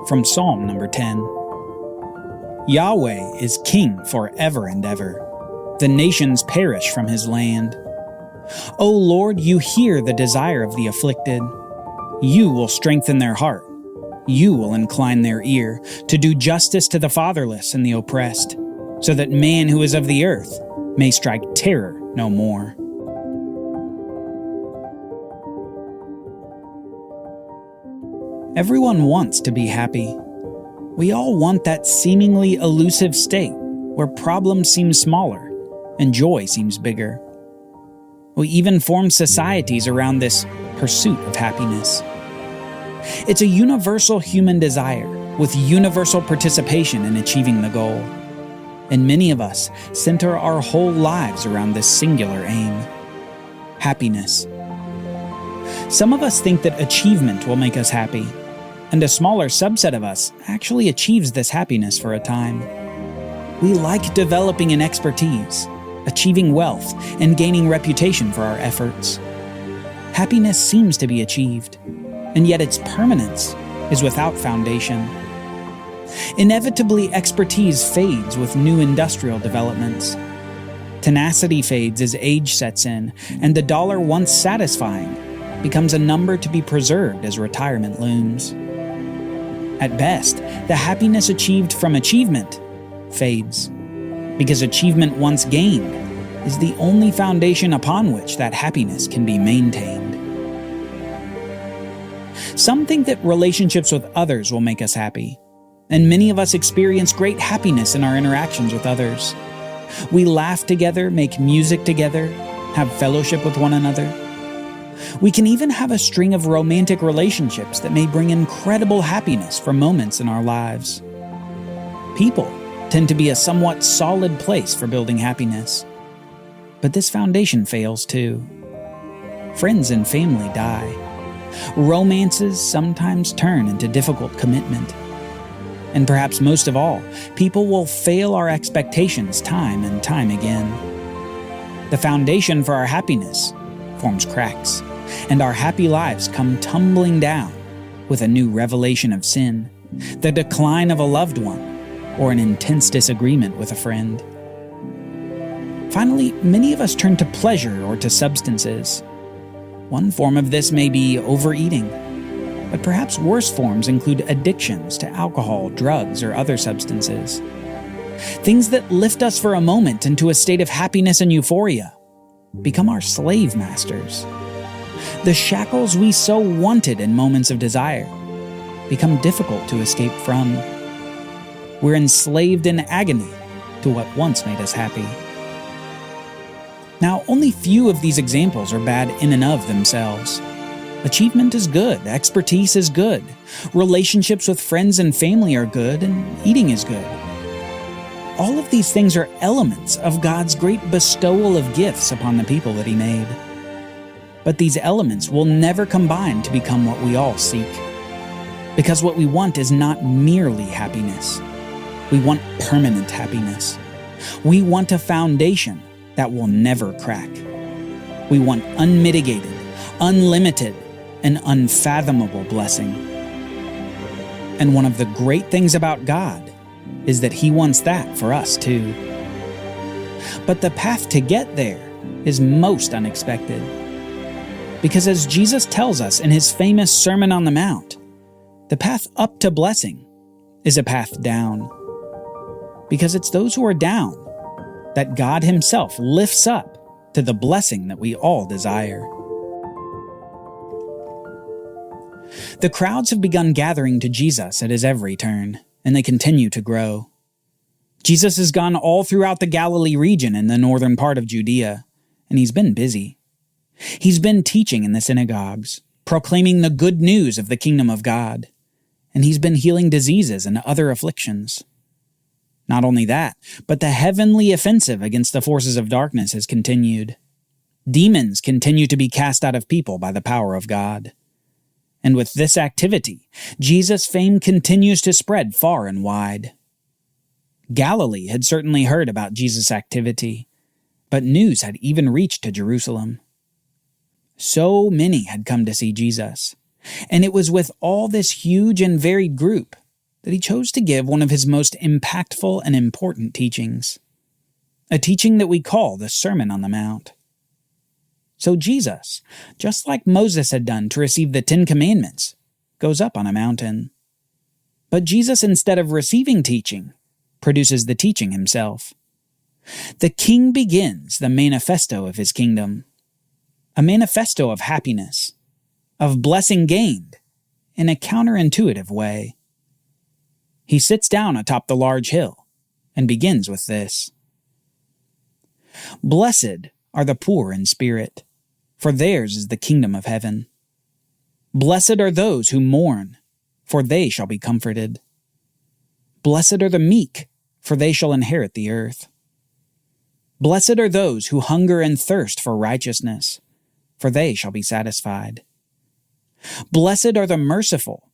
from Psalm number 10. Yahweh is king forever and ever. The nations perish from his land. O Lord, you hear the desire of the afflicted. You will strengthen their heart. You will incline their ear to do justice to the fatherless and the oppressed, so that man who is of the earth may strike terror no more. Everyone wants to be happy. We all want that seemingly elusive state where problems seem smaller and joy seems bigger. We even form societies around this pursuit of happiness. It's a universal human desire with universal participation in achieving the goal. And many of us center our whole lives around this singular aim: happiness. Some of us think that achievement will make us happy, and a smaller subset of us actually achieves this happiness for a time. We like developing an expertise, achieving wealth, and gaining reputation for our efforts. Happiness seems to be achieved, and yet its permanence is without foundation. Inevitably, expertise fades with new industrial developments. Tenacity fades as age sets in, and the dollar once satisfying becomes a number to be preserved as retirement looms. At best, the happiness achieved from achievement fades, because achievement once gained is the only foundation upon which that happiness can be maintained. Some think that relationships with others will make us happy, and many of us experience great happiness in our interactions with others. We laugh together, make music together, have fellowship with one another. We can even have a string of romantic relationships that may bring incredible happiness for moments in our lives. People tend to be a somewhat solid place for building happiness. But this foundation fails too. Friends and family die. Romances sometimes turn into difficult commitment. And perhaps most of all, people will fail our expectations time and time again. The foundation for our happiness forms cracks, and our happy lives come tumbling down with a new revelation of sin, the decline of a loved one, or an intense disagreement with a friend. Finally, many of us turn to pleasure or to substances. One form of this may be overeating, but perhaps worse forms include addictions to alcohol, drugs, or other substances. Things that lift us for a moment into a state of happiness and euphoria become our slave masters. The shackles we so wanted in moments of desire become difficult to escape from. We're enslaved in agony to what once made us happy. Now, only few of these examples are bad in and of themselves. Achievement is good, expertise is good, relationships with friends and family are good, and eating is good. All of these things are elements of God's great bestowal of gifts upon the people that He made. But these elements will never combine to become what we all seek. Because what we want is not merely happiness. We want permanent happiness. We want a foundation that will never crack. We want unmitigated, unlimited, and unfathomable blessing. And one of the great things about God is that He wants that for us too. But the path to get there is most unexpected. Because as Jesus tells us in His famous Sermon on the Mount, the path up to blessing is a path down. Because it's those who are down that God Himself lifts up to the blessing that we all desire. The crowds have begun gathering to Jesus at His every turn, and they continue to grow. Jesus has gone all throughout the Galilee region in the northern part of Judea, and He's been busy. He's been teaching in the synagogues, proclaiming the good news of the kingdom of God, and He's been healing diseases and other afflictions. Not only that, but the heavenly offensive against the forces of darkness has continued. Demons continue to be cast out of people by the power of God. And with this activity, Jesus' fame continues to spread far and wide. Galilee had certainly heard about Jesus' activity, but news had even reached to Jerusalem. So many had come to see Jesus, and it was with all this huge and varied group that he chose to give one of his most impactful and important teachings, a teaching that we call the Sermon on the Mount. So Jesus, just like Moses had done to receive the 10 Commandments, goes up on a mountain. But Jesus, instead of receiving teaching, produces the teaching himself. The king begins the manifesto of his kingdom, a manifesto of happiness, of blessing gained in a counterintuitive way. He sits down atop the large hill and begins with this: "Blessed are the poor in spirit, for theirs is the kingdom of heaven. Blessed are those who mourn, for they shall be comforted. Blessed are the meek, for they shall inherit the earth. Blessed are those who hunger and thirst for righteousness, for they shall be satisfied. Blessed are the merciful,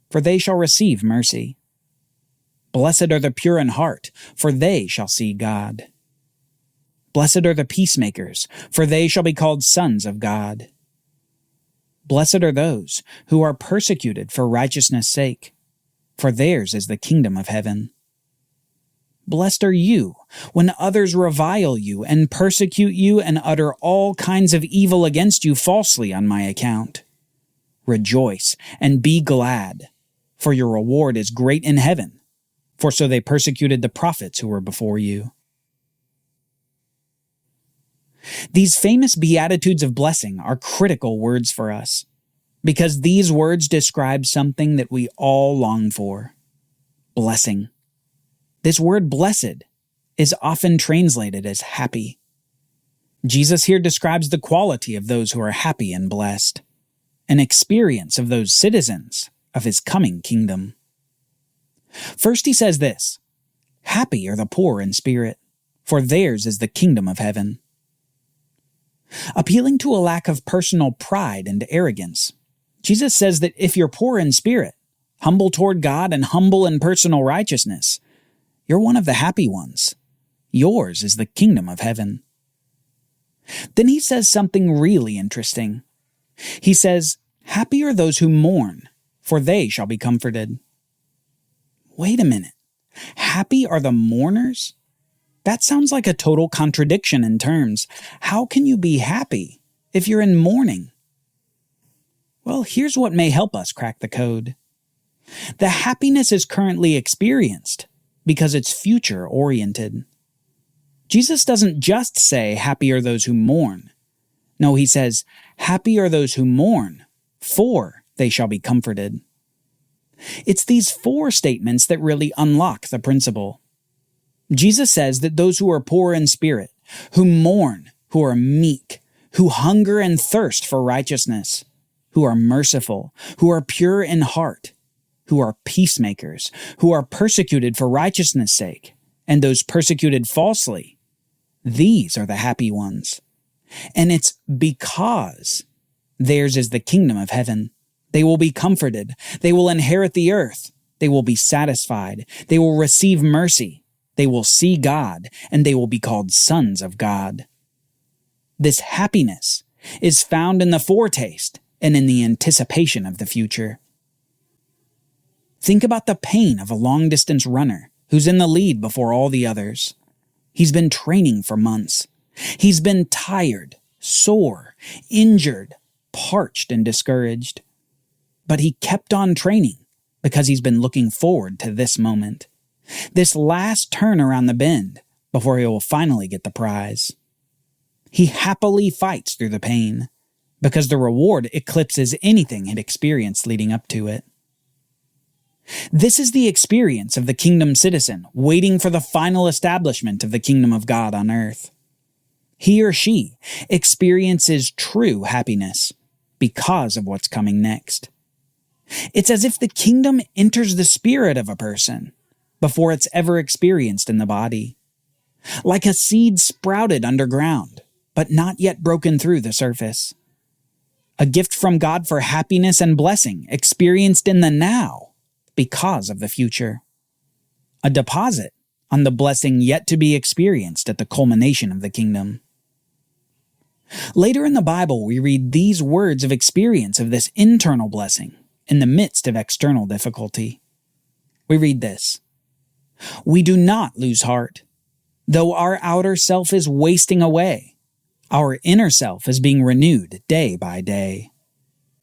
for they shall receive mercy. Blessed are the pure in heart, for they shall see God. Blessed are the peacemakers, for they shall be called sons of God. Blessed are those who are persecuted for righteousness' sake, for theirs is the kingdom of heaven. Blessed are you when others revile you and persecute you and utter all kinds of evil against you falsely on my account. Rejoice and be glad, for your reward is great in heaven, for so they persecuted the prophets who were before you." These famous Beatitudes of blessing are critical words for us, because these words describe something that we all long for: blessing. This word blessed is often translated as happy. Jesus here describes the quality of those who are happy and blessed, an experience of those citizens of his coming kingdom. First he says this: "Happy are the poor in spirit, for theirs is the kingdom of heaven." Appealing to a lack of personal pride and arrogance, Jesus says that if you're poor in spirit, humble toward God and humble in personal righteousness, you're one of the happy ones. Yours is the kingdom of heaven. Then he says something really interesting. He says, "Happy are those who mourn, for they shall be comforted." Wait a minute. Happy are the mourners? That sounds like a total contradiction in terms. How can you be happy if you're in mourning? Well, here's what may help us crack the code. The happiness is currently experienced because it's future-oriented. Jesus doesn't just say, "Happy are those who mourn." No, he says, "Happy are those who mourn, for they shall be comforted." It's these four statements that really unlock the principle. Jesus says that those who are poor in spirit, who mourn, who are meek, who hunger and thirst for righteousness, who are merciful, who are pure in heart, who are peacemakers, who are persecuted for righteousness' sake, and those persecuted falsely, these are the happy ones. And it's because theirs is the kingdom of heaven. They will be comforted. They will inherit the earth. They will be satisfied. They will receive mercy. They will see God, and they will be called sons of God. This happiness is found in the foretaste and in the anticipation of the future. Think about the pain of a long-distance runner who's in the lead before all the others. He's been training for months. He's been tired, sore, injured, parched, and discouraged. But he kept on training because he's been looking forward to this moment. This last turn around the bend before he will finally get the prize. He happily fights through the pain because the reward eclipses anything he'd experienced leading up to it. This is the experience of the kingdom citizen waiting for the final establishment of the kingdom of God on earth. He or she experiences true happiness because of what's coming next. It's as if the kingdom enters the spirit of a person before it's ever experienced in the body. Like a seed sprouted underground, but not yet broken through the surface. A gift from God for happiness and blessing experienced in the now because of the future. A deposit on the blessing yet to be experienced at the culmination of the kingdom. Later in the Bible, we read these words of experience of this internal blessing in the midst of external difficulty. we read this: "We do not lose heart. Though our outer self is wasting away, our inner self is being renewed day by day.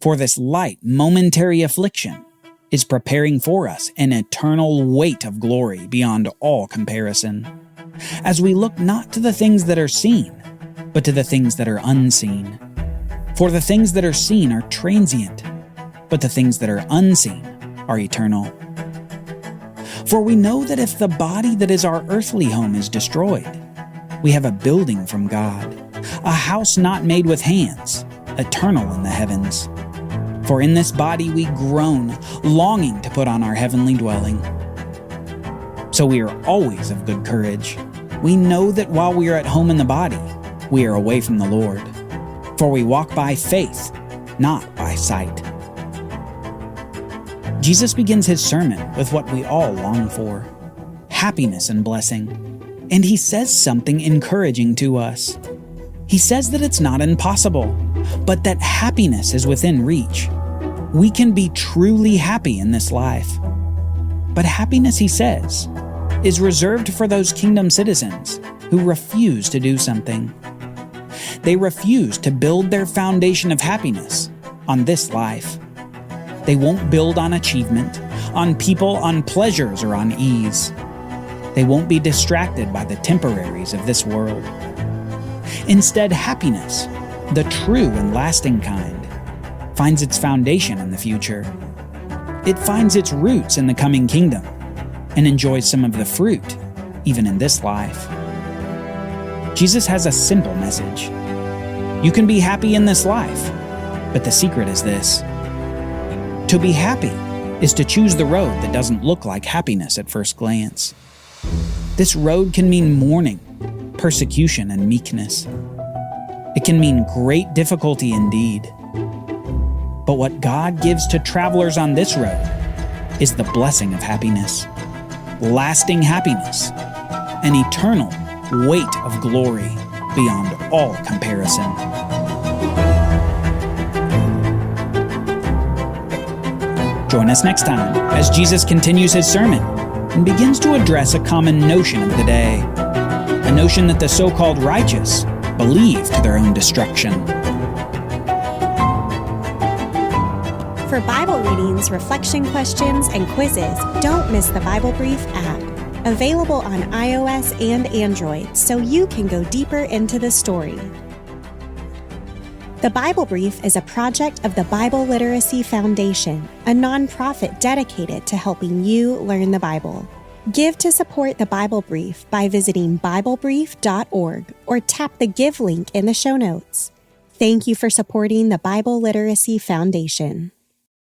For this light, momentary affliction is preparing for us an eternal weight of glory beyond all comparison, as we look not to the things that are seen, but to the things that are unseen. For the things that are seen are transient, but the things that are unseen are eternal. For we know that if the body that is our earthly home is destroyed, we have a building from God, a house not made with hands, eternal in the heavens. For in this body we groan, longing to put on our heavenly dwelling. So we are always of good courage. We know that while we are at home in the body, we are away from the Lord. For we walk by faith, not by sight." Jesus begins his sermon with what we all long for: happiness and blessing. And he says something encouraging to us. He says that it's not impossible, but that happiness is within reach. We can be truly happy in this life. But happiness, he says, is reserved for those kingdom citizens who refuse to do something. They refuse to build their foundation of happiness on this life. They won't build on achievement, on people, on pleasures, or on ease. They won't be distracted by the temporaries of this world. Instead, happiness, the true and lasting kind, finds its foundation in the future. It finds its roots in the coming kingdom and enjoys some of the fruit even in this life. Jesus has a simple message. You can be happy in this life, but the secret is this: to be happy is to choose the road that doesn't look like happiness at first glance. This road can mean mourning, persecution, and meekness. It can mean great difficulty indeed. But what God gives to travelers on this road is the blessing of happiness, lasting happiness, an eternal weight of glory beyond all comparison. Join us next time as Jesus continues his sermon and begins to address a common notion of the day, a notion that the so-called righteous believe to their own destruction. For Bible readings, reflection questions, and quizzes, don't miss the Bible Brief app. Available on iOS and Android, so you can go deeper into the story. The Bible Brief is a project of the Bible Literacy Foundation, a nonprofit dedicated to helping you learn the Bible. Give to support the Bible Brief by visiting BibleBrief.org or tap the Give link in the show notes. Thank you for supporting the Bible Literacy Foundation.